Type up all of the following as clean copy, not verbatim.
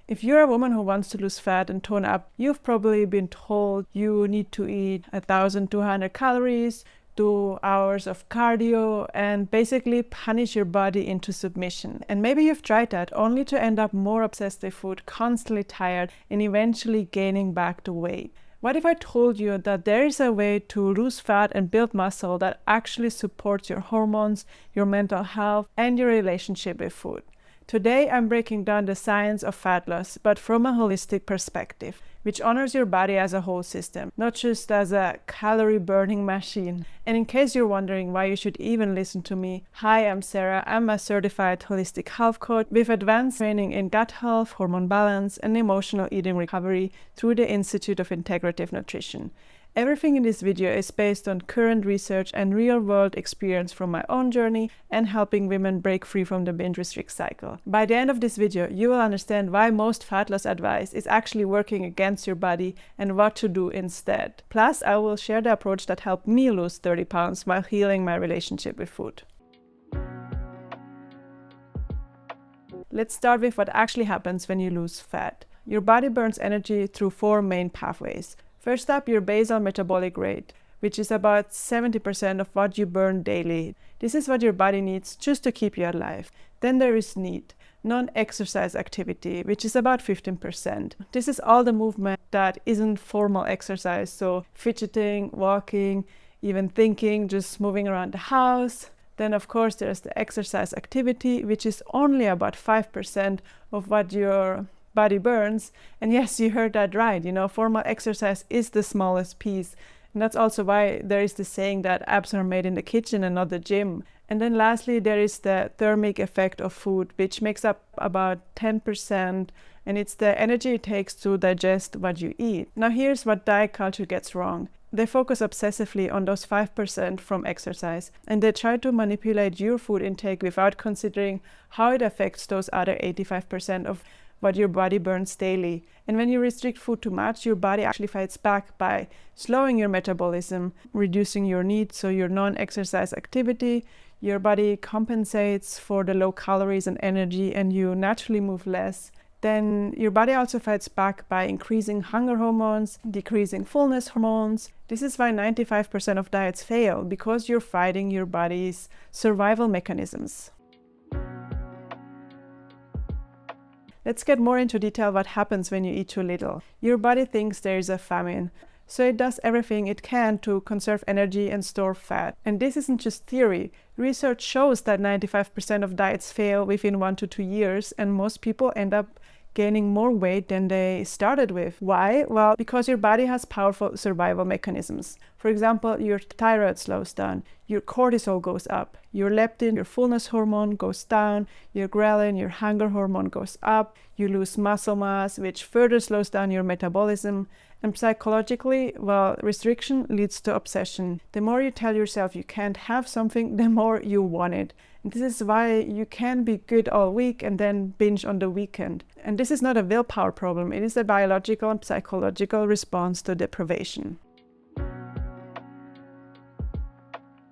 If you're a woman who wants to lose fat and tone up, you've probably been told you need to eat 1,200 calories, 2 hours of cardio, and basically punish your body into submission. And maybe you've tried that only to end up more obsessed with food, constantly tired, and eventually gaining back the weight. What if I told you that there is a way to lose fat and build muscle that actually supports your hormones, your mental health, and your relationship with food? Today, I'm breaking down the science of fat loss, but from a holistic perspective, which honors your body as a whole system, not just as a calorie-burning machine. And in case you're wondering why you should even listen to me, hi, I'm Sarah. I'm a certified holistic health coach with advanced training in gut health, hormone balance, and emotional eating recovery through the Institute of Integrative Nutrition. Everything in this video is based on current research and real-world experience from my own journey and helping women break free from the binge-restrict cycle. By the end of this video, you will understand why most fat loss advice is actually working against your body and what to do instead. Plus, I will share the approach that helped me lose 30 pounds while healing my relationship with food. Let's start with what actually happens when you lose fat. Your body burns energy through 4 main pathways. First up, your basal metabolic rate, which is about 70% of what you burn daily. This is what your body needs just to keep you alive. Then there is NEAT, non-exercise activity, which is about 15%. This is all the movement that isn't formal exercise, so fidgeting, walking, even thinking, just moving around the house. Then of course there's the exercise activity, which is only about 5% of what your body burns. And yes, you heard that right. Formal exercise is the smallest piece. And that's also why there is the saying that abs are made in the kitchen and not the gym. And then lastly, there is the thermic effect of food, which makes up about 10%. And it's the energy it takes to digest what you eat. Now here's what diet culture gets wrong. They focus obsessively on those 5% from exercise, and they try to manipulate your food intake without considering how it affects those other 85% of what your body burns daily. And when you restrict food too much, your body actually fights back by slowing your metabolism, reducing your needs, so your non-exercise activity. Your body compensates for the low calories and energy, and you naturally move less. Then your body also fights back by increasing hunger hormones, decreasing fullness hormones. This is why 95% of diets fail, because you're fighting your body's survival mechanisms. Let's get more into detail what happens when you eat too little. Your body thinks there is a famine, so it does everything it can to conserve energy and store fat. And this isn't just theory. Research shows that 95% of diets fail within 1 to 2 years, and most people end up gaining more weight than they started with. Why? Well, because your body has powerful survival mechanisms. For example, your thyroid slows down, your cortisol goes up, your leptin, your fullness hormone goes down, your ghrelin, your hunger hormone goes up, you lose muscle mass, which further slows down your metabolism. And psychologically, well, restriction leads to obsession. The more you tell yourself you can't have something, the more you want it. And this is why you can be good all week and then binge on the weekend. And this is not a willpower problem, it is a biological and psychological response to deprivation.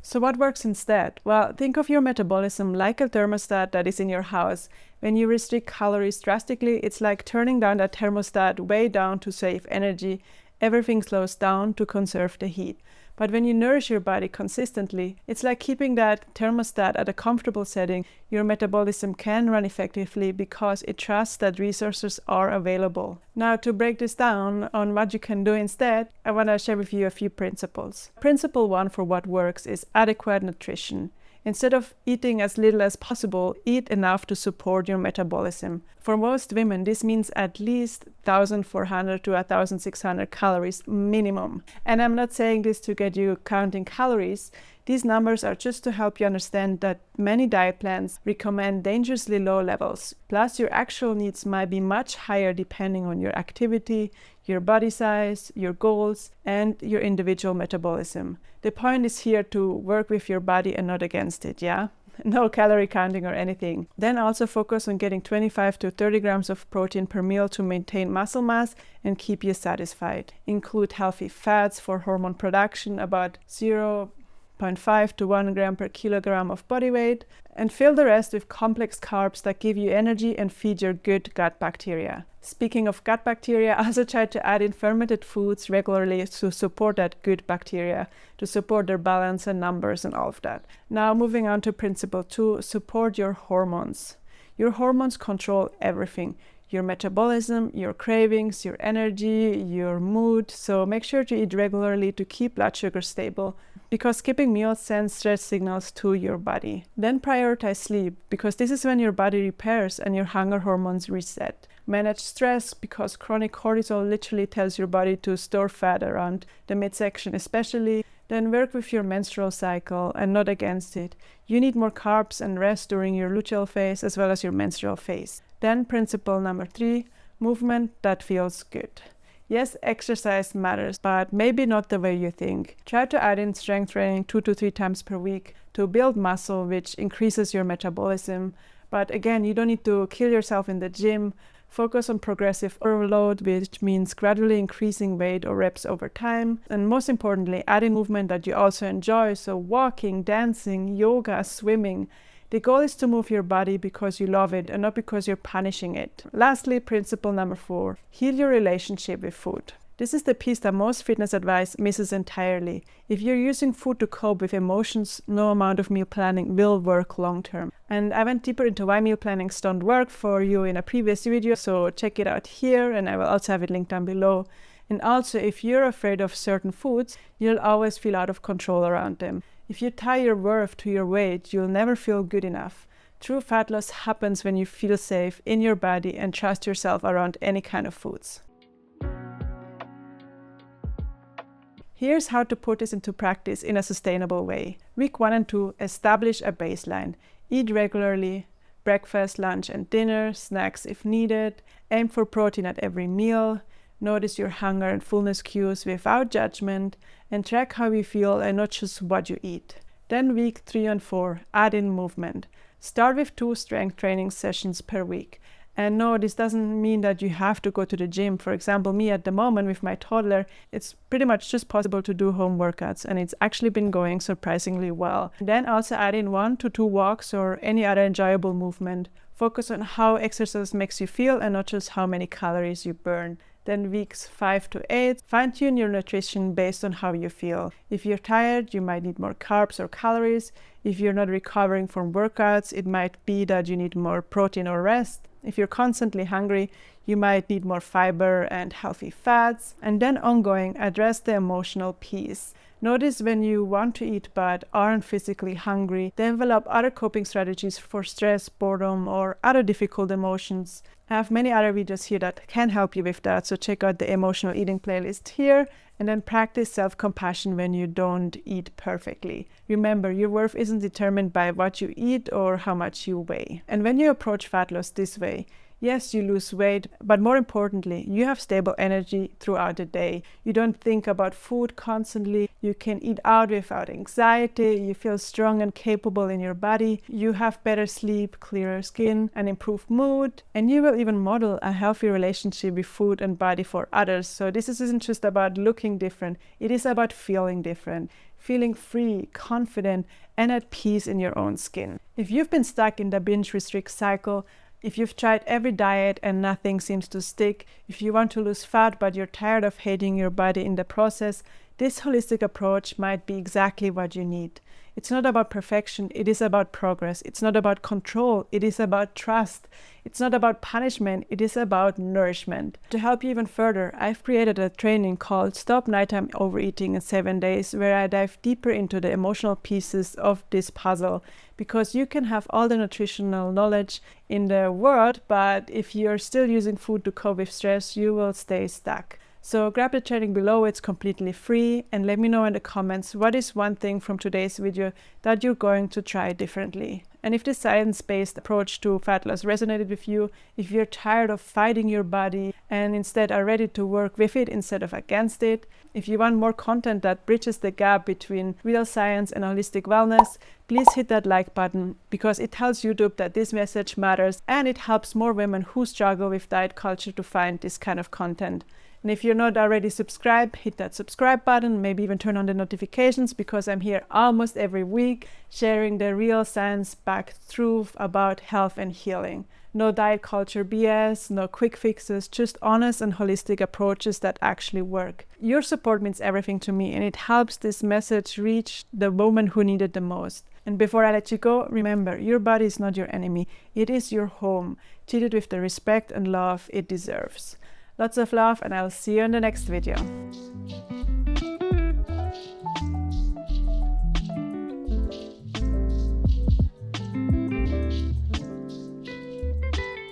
So what works instead? Well, think of your metabolism like a thermostat that is in your house. When you restrict calories drastically, it's like turning down that thermostat way down to save energy. Everything slows down to conserve the heat. But when you nourish your body consistently, it's like keeping that thermostat at a comfortable setting. Your metabolism can run effectively because it trusts that resources are available. Now, to break this down on what you can do instead, I want to share with you a few principles. Principle 1 for what works is adequate nutrition. Instead of eating as little as possible, eat enough to support your metabolism. For most women, this means at least 1,400 to 1,600 calories minimum. And I'm not saying this to get you counting calories. These numbers are just to help you understand that many diet plans recommend dangerously low levels. Plus, your actual needs might be much higher depending on your activity, your body size, your goals, and your individual metabolism. The point is here to work with your body and not against it, yeah? No calorie counting or anything. Then also focus on getting 25 to 30 grams of protein per meal to maintain muscle mass and keep you satisfied. Include healthy fats for hormone production, about 0.5 to 1 gram per kilogram of body weight, and fill the rest with complex carbs that give you energy and feed your good gut bacteria. Speaking of gut bacteria, I also try to add in fermented foods regularly to support that good bacteria, to support their balance and numbers and all of that. Now moving on to principle 2, support your hormones. Your hormones control everything. Your metabolism, your cravings, your energy, your mood. So make sure to eat regularly to keep blood sugar stable, because skipping meals sends stress signals to your body. Then prioritize sleep, because this is when your body repairs and your hunger hormones reset. Manage stress, because chronic cortisol literally tells your body to store fat around the midsection especially. Then work with your menstrual cycle and not against it. You need more carbs and rest during your luteal phase as well as your menstrual phase. Then principle number 3, movement that feels good. Yes, exercise matters, but maybe not the way you think. Try to add in strength training 2 to 3 times per week to build muscle, which increases your metabolism. But again, you don't need to kill yourself in the gym. Focus on progressive overload, which means gradually increasing weight or reps over time. And most importantly, add in movement that you also enjoy. So walking, dancing, yoga, swimming. The goal is to move your body because you love it and not because you're punishing it. Lastly, principle number 4, heal your relationship with food. This is the piece that most fitness advice misses entirely. If you're using food to cope with emotions, no amount of meal planning will work long term. And I went deeper into why meal plannings don't work for you in a previous video, so check it out here, and I will also have it linked down below. And also, if you're afraid of certain foods, you'll always feel out of control around them. If you tie your worth to your weight, you'll never feel good enough. True fat loss happens when you feel safe in your body and trust yourself around any kind of foods. Here's how to put this into practice in a sustainable way. Week 1 and 2, establish a baseline. Eat regularly, breakfast, lunch and dinner, snacks if needed. Aim for protein at every meal. Notice your hunger and fullness cues without judgment, and track how you feel and not just what you eat. Then week 3 and 4, add in movement. Start with 2 strength training sessions per week. And no, this doesn't mean that you have to go to the gym. For example, me at the moment with my toddler, it's pretty much just possible to do home workouts, and it's actually been going surprisingly well. Then also add in 1 to 2 walks or any other enjoyable movement. Focus on how exercise makes you feel and not just how many calories you burn. Then weeks 5 to 8, fine-tune your nutrition based on how you feel. If you're tired, you might need more carbs or calories. If you're not recovering from workouts, it might be that you need more protein or rest. If you're constantly hungry, you might need more fiber and healthy fats. And then ongoing, address the emotional piece. Notice when you want to eat but aren't physically hungry. Develop other coping strategies for stress, boredom, or other difficult emotions. I have many other videos here that can help you with that, so check out the emotional eating playlist here. And then practice self-compassion when you don't eat perfectly. Remember, your worth isn't determined by what you eat or how much you weigh. And when you approach fat loss this way, yes, you lose weight, but more importantly, you have stable energy throughout the day. You don't think about food constantly. You can eat out without anxiety. You feel strong and capable in your body. You have better sleep, clearer skin, and improved mood. And you will even model a healthy relationship with food and body for others. So this isn't just about looking different. It is about feeling different. Feeling free, confident, and at peace in your own skin. If you've been stuck in the binge-restrict cycle, if you've tried every diet and nothing seems to stick, if you want to lose fat but you're tired of hating your body in the process, this holistic approach might be exactly what you need. It's not about perfection, it is about progress. It's not about control, it is about trust. It's not about punishment, it is about nourishment. To help you even further, I've created a training called Stop Nighttime Overeating in 7 days, where I dive deeper into the emotional pieces of this puzzle. Because you can have all the nutritional knowledge in the world, but if you're still using food to cope with stress, you will stay stuck. So grab the training below, it's completely free, and let me know in the comments what is one thing from today's video that you're going to try differently. And if this science-based approach to fat loss resonated with you, if you're tired of fighting your body and instead are ready to work with it instead of against it, if you want more content that bridges the gap between real science and holistic wellness, please hit that like button, because it tells YouTube that this message matters and it helps more women who struggle with diet culture to find this kind of content. And if you're not already subscribed, hit that subscribe button, maybe even turn on the notifications, because I'm here almost every week sharing the real science-backed truth about health and healing. No diet culture BS, no quick fixes, just honest and holistic approaches that actually work. Your support means everything to me, and it helps this message reach the woman who need it the most. And before I let you go, remember, your body is not your enemy. It is your home. Treat it with the respect and love it deserves. Lots of love, and I'll see you in the next video.